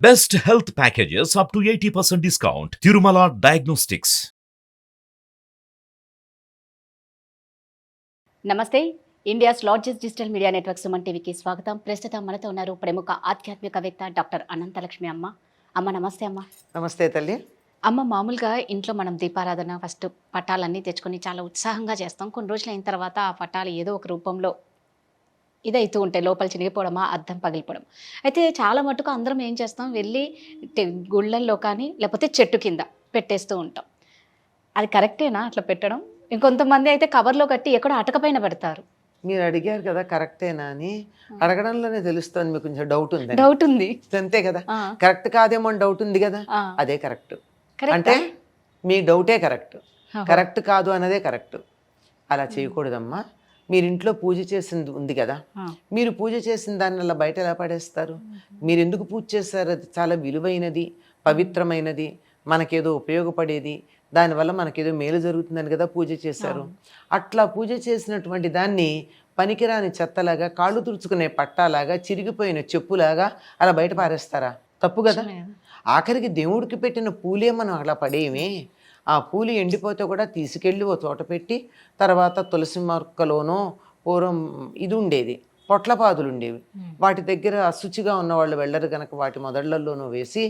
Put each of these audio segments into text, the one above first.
Best health packages up to 80% discount. Tirumala Diagnostics. నమస్తే. India's largest digital media network Suman టీవీకి స్వాగతం. ప్రస్తుతం మనతో ఉన్నారు ప్రముఖ ఆధ్యాత్మికవేత్త డాక్టర్ అనంతలక్ష్మి అమ్మ. అమ్మ నమస్తే అమ్మ. నమస్తే తల్లి. అమ్మ మామూలుగా ఇంట్లో మనం దీపారాధన ఫస్ట్ పటాలన్నీ తెచ్చుకొని చాలా ఉత్సాహంగా చేస్తాం. కొన్ని రోజులు అయిన తర్వాత ఆ పటాలు ఏదో ఒక రూపంలో ఇదైతూ ఉంటాయి. లోపల చినిగిపోవడమా, అద్దం పగిలిపోవడం. అయితే చాలా మటుకు అందరం ఏం చేస్తాం, వెళ్ళి గుళ్ళల్లో కానీ లేకపోతే చెట్టు కింద పెట్టేస్తూ ఉంటాం. అది కరెక్టేనా అట్లా పెట్టడం? ఇంకొంతమంది అయితే కవర్లో కట్టి ఎక్కడో అటక పైన పెడతారు. మీరు అడిగారు కదా కరెక్టేనా అని. అడగడంలోనే తెలుస్తుంది మీకు కొంచెం డౌట్ ఉంది. డౌట్ ఉంది. అంతే కదా, కరెక్ట్ కాదేమో అని డౌట్ ఉంది కదా, అదే కరెక్ట్. అంటే మీ డౌటే కరెక్ట్, కరెక్ట్ కాదు అన్నదే కరెక్ట్. అలా చేయకూడదమ్మా. మీరు ఇంట్లో పూజ చేసింది ఉంది కదా, మీరు పూజ చేసిన దాన్ని అలా బయట ఎలా పడేస్తారు? మీరు ఎందుకు పూజ చేస్తారు? అది చాలా విలువైనది, పవిత్రమైనది, మనకేదో ఉపయోగపడేది, దానివల్ల మనకేదో మేలు జరుగుతుందని కదా పూజ చేశారు. అట్లా పూజ చేసినటువంటి దాన్ని పనికిరాని చెత్తలాగా, కాళ్ళు తుడుచుకునే పట్టాలాగా, చిరిగిపోయిన చెప్పులాగా అలా బయట పారేస్తారా? తప్పు కదా. ఆఖరికి దేవుడికి పెట్టిన పూలే మనం అలా పడేయమే. ఆ పూలు ఎండిపోతే కూడా తీసుకెళ్ళి ఓ చోట పెట్టి, తర్వాత తులసి మొక్కలోనో పూర్వం ఇది ఉండేది, పొట్లపాదులు ఉండేవి, వాటి దగ్గర అశుచిగా ఉన్నవాళ్ళు వెళ్ళరు కనుక వాటి మొదళ్లలోనూ వేసి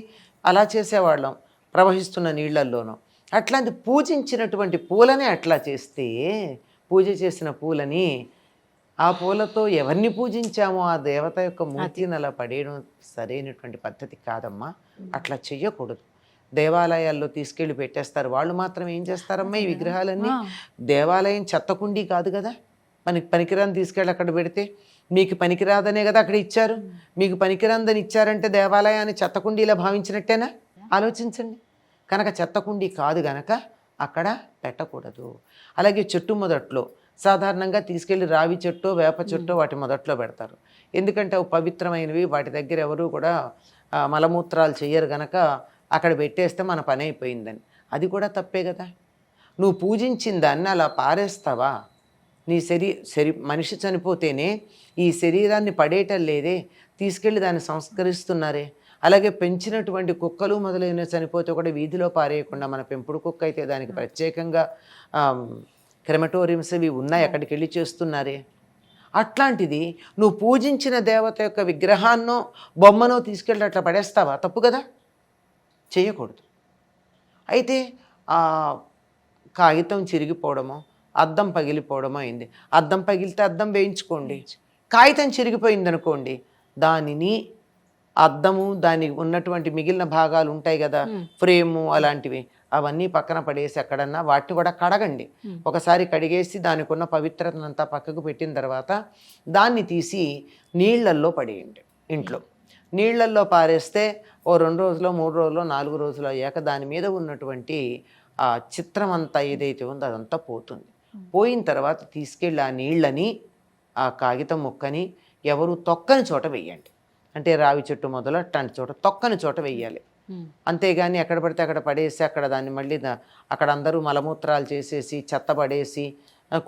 అలా చేసేవాళ్ళం, ప్రవహిస్తున్న నీళ్లల్లోనూ. అట్లాంటి పూజించినటువంటి పూలనే అట్లా చేస్తే, పూజ చేసిన పూలని, ఆ పూలతో ఎవరిని పూజించామో ఆ దేవత యొక్క మూర్తిని అలా పడేయడం సరైనటువంటి పద్ధతి కాదమ్మా. అట్లా చెయ్యకూడదు. దేవాలయాల్లో తీసుకెళ్ళి పెట్టేస్తారు. వాళ్ళు మాత్రం ఏం చేస్తారమ్మా, ఈ విగ్రహాలన్నీ దేవాలయం చెత్తకుండీ కాదు కదా, మనకి పనికిరాని తీసుకెళ్ళి అక్కడ పెడితే, మీకు పనికిరాదనే కదా అక్కడ ఇచ్చారు. మీకు పనికిరాందని ఇచ్చారంటే దేవాలయాన్ని చెత్తకుండీలా భావించినట్టేనా? ఆలోచించండి. కనుక చెత్తకుండీ కాదు గనక అక్కడ పెట్టకూడదు. అలాగే చెట్టు మొదట్లో సాధారణంగా తీసుకెళ్ళి రావి చెట్టు, వేప చెట్టు వాటి మొదట్లో పెడతారు. ఎందుకంటే అవి పవిత్రమైనవి, వాటి దగ్గర ఎవరు కూడా మలమూత్రాలు చెయ్యరు గనక అక్కడ పెట్టేస్తే మన పని అయిపోయిందని. అది కూడా తప్పే కదా. నువ్వు పూజించిన దాన్ని అలా పారేస్తావా? నీ మనిషి చనిపోతేనే ఈ శరీరాన్ని పడేయటం లేదే, తీసుకెళ్ళి దాన్ని సంస్కరిస్తున్నారే. అలాగే పెంచినటువంటి కుక్కలు మొదలైన చనిపోతే కూడా వీధిలో పారేయకుండా, మన పెంపుడు కుక్క అయితే దానికి ప్రత్యేకంగా క్రెమటోరియంస్ ఇవి ఉన్నాయి, అక్కడికి వెళ్ళి చేస్తున్నారే. అట్లాంటిది నువ్వు పూజించిన దేవత యొక్క విగ్రహాన్నో బొమ్మనో తీసుకెళ్ళి అట్లా పడేస్తావా? తప్పు కదా, చేయకూడదు. అయితే కాగితం చిరిగిపోవడమో, అద్దం పగిలిపోవడమో అయింది. అద్దం పగిలితే అద్దం వేయించుకోండి. కాగితం చిరిగిపోయింది అనుకోండి, దానిని అద్దము, దానికి ఉన్నటువంటి మిగిలిన భాగాలు ఉంటాయి కదా, ఫ్రేము అలాంటివి, అవన్నీ పక్కన పడేసి ఎక్కడన్నా వాటిని కూడా కడగండి. ఒకసారి కడిగేసి దానికి ఉన్న పవిత్రతనంతా పక్కకు పెట్టిన తర్వాత దాన్ని తీసి నీళ్ళల్లో పడేయండి. ఇంట్లో నీళ్ళల్లో పారేస్తే ఓ 2 రోజులో, 3 రోజులో, 4 రోజులు అయ్యాక దాని మీద ఉన్నటువంటి ఆ చిత్రం అంతా ఏదైతే ఉందో అదంతా పోతుంది. పోయిన తర్వాత తీసుకెళ్ళి ఆ నీళ్ళని, ఆ కాగితం ముక్కని ఎవరు తొక్కని చోట వెయ్యండి. అంటే రావి చెట్టు మొదలు అట్లాంటి చోట, తొక్కని చోట వెయ్యాలి. అంతేగాని ఎక్కడ పడితే అక్కడ పడేసి అక్కడ దాన్ని మళ్ళీ అక్కడ అందరూ మలమూత్రాలు చేసేసి చెత్త పడేసి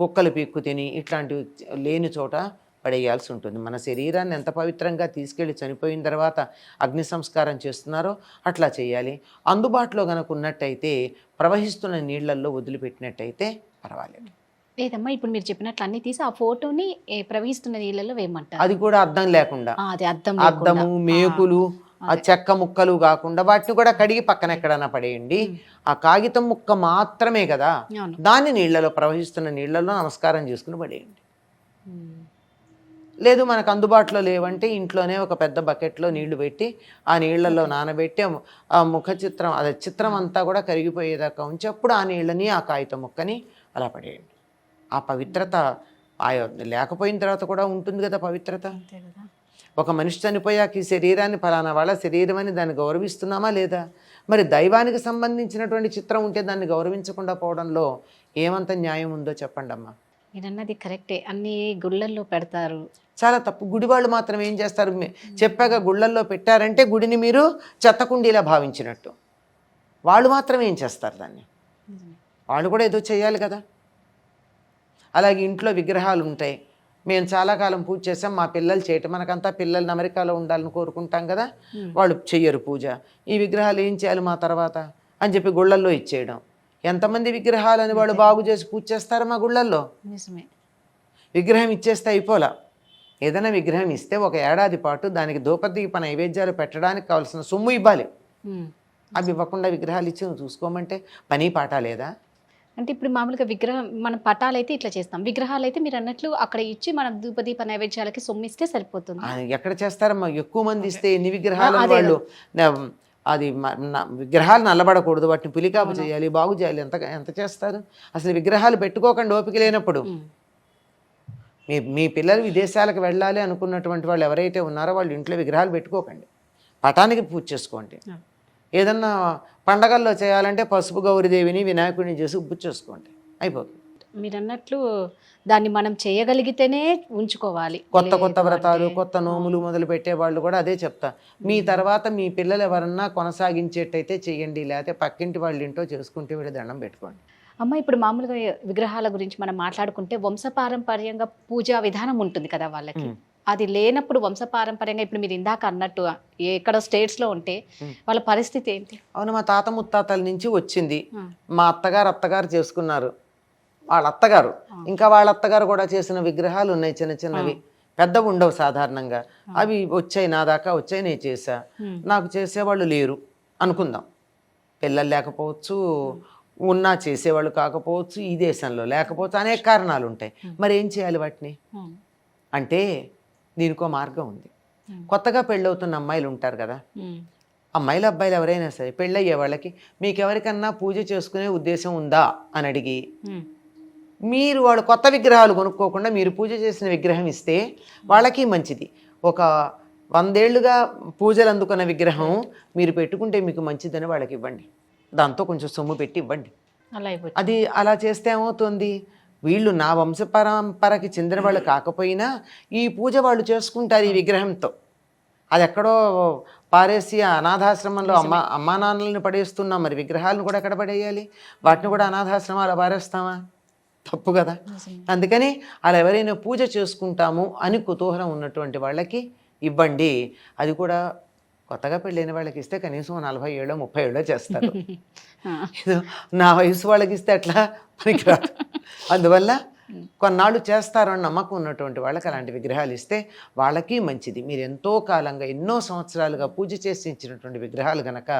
కుక్కలు పీక్కు తిని ఇట్లాంటివి లేని చోట పడేయాల్సి ఉంటుంది. మన శరీరాన్ని ఎంత పవిత్రంగా తీసుకెళ్ళి చనిపోయిన తర్వాత అగ్ని సంస్కారం చేస్తున్నారో అట్లా చేయాలి. అందుబాటులో కనుక ఉన్నట్టయితే ప్రవహిస్తున్న నీళ్లల్లో వదిలిపెట్టినట్టయితే పర్వాలేదు. లేదమ్మా, ఇప్పుడు మీరు చెప్పినట్లు అన్ని తీసి ఆ ఫోటోని ప్రవహిస్తున్న నీళ్ళలో వేయమంటారు. అది కూడా అద్దం లేకుండా, అది అద్దము, మేకులు, ఆ చెక్క ముక్కలు కాకుండా వాటిని కూడా కడిగి పక్కన ఎక్కడన్నా పడేయండి. ఆ కాగితం ముక్క మాత్రమే కదా, దాన్ని నీళ్లలో, ప్రవహిస్తున్న నీళ్లలో నమస్కారం చేసుకుని పడేయండి. లేదు మనకు అందుబాటులో లేవంటే ఇంట్లోనే ఒక పెద్ద బకెట్లో నీళ్లు పెట్టి ఆ నీళ్లలో నానబెట్టి ఆ ముఖ చిత్రం, అదే చిత్రం అంతా కూడా కరిగిపోయేదాకా ఉంచి అప్పుడు ఆ నీళ్ళని, ఆ కాగితం ముక్కని అలా పడేయండి. ఆ పవిత్రత లేకపోయిన తర్వాత కూడా ఉంటుంది కదా పవిత్రత. ఒక మనిషి చనిపోయాక ఈ శరీరాన్ని ఫలానా వాళ్ళ శరీరం అని దాన్ని గౌరవిస్తున్నామా లేదా? మరి దైవానికి సంబంధించినటువంటి చిత్రం ఉంటే దాన్ని గౌరవించకుండా పోవడంలో ఏమంత న్యాయం ఉందో చెప్పండి అమ్మా. మీరన్నది కరెక్టే. అన్ని గుళ్ళల్లో పెడతారు, చాలా తప్పు. గుడి వాళ్ళు మాత్రం ఏం చేస్తారు, చెప్పాక గుళ్ళల్లో పెట్టారంటే గుడిని మీరు చెత్తకుండీలా భావించినట్టు. వాళ్ళు మాత్రం ఏం చేస్తారు, దాన్ని వాళ్ళు కూడా ఏదో చేయాలి కదా. అలాగే ఇంట్లో విగ్రహాలు ఉంటాయి, మేము చాలా కాలం పూజ చేసాం, మా పిల్లలు చేయటం, మనకంతా పిల్లలు అమెరికాలో ఉండాలని కోరుకుంటాం కదా, వాళ్ళు చెయ్యరు పూజ, ఈ విగ్రహాలు ఏం చేయాలి మా తర్వాత అని చెప్పి గుళ్ళల్లో ఇచ్చేయడం. ఎంతమంది విగ్రహాలని వాళ్ళు బాగు చేసి పూజ చేస్తారు మా గుళ్ళల్లో? నిజమే. విగ్రహం ఇచ్చేస్తే అయిపోలా. ఏదైనా విగ్రహం ఇస్తే ఒక ఏడాది పాటు దానికి ధూపదీప నైవేద్యాలు పెట్టడానికి కావాల్సిన సొమ్ము ఇవ్వాలి. అవి ఇవ్వకుండా విగ్రహాలు ఇచ్చి నువ్వు చూసుకోమంటే పని పాట లేదా? అంటే ఇప్పుడు మామూలుగా విగ్రహం మనం పటాలు అయితే ఇట్లా చేస్తాం, విగ్రహాలు అయితే మీరు అన్నట్లు అక్కడ ఇచ్చి మనం ధూపదీప నైవేద్యాలకి సొమ్మిస్తే సరిపోతుంది. ఎక్కడ చేస్తారమ్మా? ఎక్కువ మంది ఇస్తే ఎన్ని విగ్రహాలు వాళ్ళు అది విగ్రహాలు నల్లబడకూడదు, వాటిని పులికాపు చేయాలి, బాగు చేయాలి, ఎంత చేస్తారు? అసలు విగ్రహాలు పెట్టుకోకండి ఓపిక లేనప్పుడు. మీ పిల్లలు విదేశాలకు వెళ్ళాలి అనుకున్నటువంటి వాళ్ళు ఎవరైతే ఉన్నారో వాళ్ళు ఇంట్లో విగ్రహాలు పెట్టుకోకండి, పటానికి పూజ చేసుకోండి. ఏదన్నా పండగల్లో చేయాలంటే పసుపు గౌరీదేవిని వినాయకుడిని చేసి పూజ చేసుకోండి, అయిపోతుంది. మీరు అన్నట్లు దాన్ని మనం చేయగలిగితేనే ఉంచుకోవాలి. కొత్త వ్రతాలు, కొత్త నోములు మొదలు పెట్టే వాళ్ళు కూడా అదే చెప్తా, మీ తర్వాత మీ పిల్లలు ఎవరన్నా కొనసాగించేటైతే చెయ్యండి, లేకపోతే పక్కింటి వాళ్ళ ఇంట్లో చేసుకుంటే వీళ్ళు దండం పెట్టుకోండి. అమ్మ, ఇప్పుడు మామూలుగా విగ్రహాల గురించి మనం మాట్లాడుకుంటే వంశపారంపర్యంగా పూజా విధానం ఉంటుంది కదా వాళ్ళకి, అది లేనప్పుడు వంశపారంపర్యంగా ఇప్పుడు మీరు ఇందాక అన్నట్టు ఎక్కడ స్టేట్స్లో ఉంటే వాళ్ళ పరిస్థితి ఏంటి? అవును, మా తాత ముత్తాతల నుంచి వచ్చింది. మా అత్తగారు చేసుకున్నారు, వాళ్ళ అత్తగారు, ఇంకా వాళ్ళ అత్తగారు కూడా చేసిన విగ్రహాలు ఉన్నాయి, చిన్న చిన్నవి, పెద్దవి ఉండవు సాధారణంగా. అవి వచ్చాయి, నా దాకా వచ్చాయి, నేను చేశా. నాకు చేసేవాళ్ళు లేరు అనుకుందాం, పిల్లలు లేకపోవచ్చు, ఉన్నా చేసేవాళ్ళు కాకపోవచ్చు, ఈ దేశంలో లేకపోవచ్చు, అనేక కారణాలు ఉంటాయి. మరి ఏం చేయాలి వాటిని అంటే దీనికో మార్గం ఉంది. కొత్తగా పెళ్ళవుతున్న అమ్మాయిలు ఉంటారు కదా, అమ్మాయిలు అబ్బాయిలు ఎవరైనా సరే పెళ్ళయ్యే వాళ్ళకి మీకు ఎవరికన్నా పూజ చేసుకునే ఉద్దేశం ఉందా అని అడిగి, మీరు వాళ్ళు కొత్త విగ్రహాలు కొనుక్కోకుండా మీరు పూజ చేసిన విగ్రహం ఇస్తే వాళ్ళకి మంచిది. ఒక 100 ఏళ్లుగా పూజలు అందుకున్న విగ్రహం మీరు పెట్టుకుంటే మీకు మంచిదని వాళ్ళకి ఇవ్వండి, దాంతో కొంచెం సొమ్ము పెట్టి ఇవ్వండి. అది అలా చేస్తే ఏమవుతుంది, వీళ్ళు నా వంశపరంపరకి చెందిన వాళ్ళు కాకపోయినా ఈ పూజ వాళ్ళు చేసుకుంటారు ఈ విగ్రహంతో. అది ఎక్కడో పారేసి అనాథాశ్రమంలో అమ్మా నాన్నలను పడేస్తున్నాం, మరి విగ్రహాలను కూడా ఎక్కడ పడేయాలి? వాటిని కూడా అనాథాశ్రమాలు పారేస్తామా? తప్పు కదా. అందుకని అలా ఎవరైనా పూజ చేసుకుంటాము అని కుతూహలం ఉన్నటువంటి వాళ్ళకి ఇవ్వండి. అది కూడా కొత్తగా పెళ్ళైన వాళ్ళకి ఇస్తే కనీసం 40 ఏళ్ళో 30 ఏళ్ళో చేస్తారు. నా వయసు వాళ్ళకి ఇస్తే అట్లా పనికిరాదు. అందువల్ల కొన్నాళ్ళు చేస్తారు అని నమ్మకం ఉన్నటువంటి వాళ్ళకి అలాంటి విగ్రహాలు ఇస్తే వాళ్ళకి మంచిది. మీరు ఎంతో కాలంగా ఎన్నో సంవత్సరాలుగా పూజ చేసి ఇచ్చినటువంటి విగ్రహాలు కనుక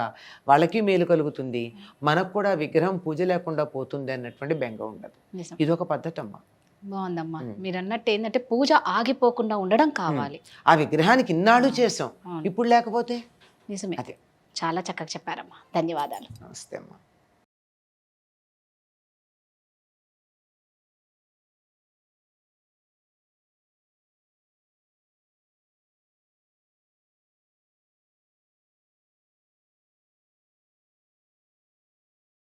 వాళ్ళకి మేలు కలుగుతుంది, మనకు కూడా విగ్రహం పూజ లేకుండా పోతుంది అన్నటువంటి బెంగ ఉండదు. ఇదొక పద్ధతి అమ్మా. బాగుందమ్మా. మీరు అన్నట్టు ఏంటంటే పూజ ఆగిపోకుండా ఉండడం కావాలి. ఆ విగ్రహానికి ఇన్నాళ్ళు చేసాం, ఇప్పుడు లేకపోతే నిజమే. అదే చాలా చక్కగా చెప్పారమ్మా. ధన్యవాదాలు. నమస్తే అమ్మా.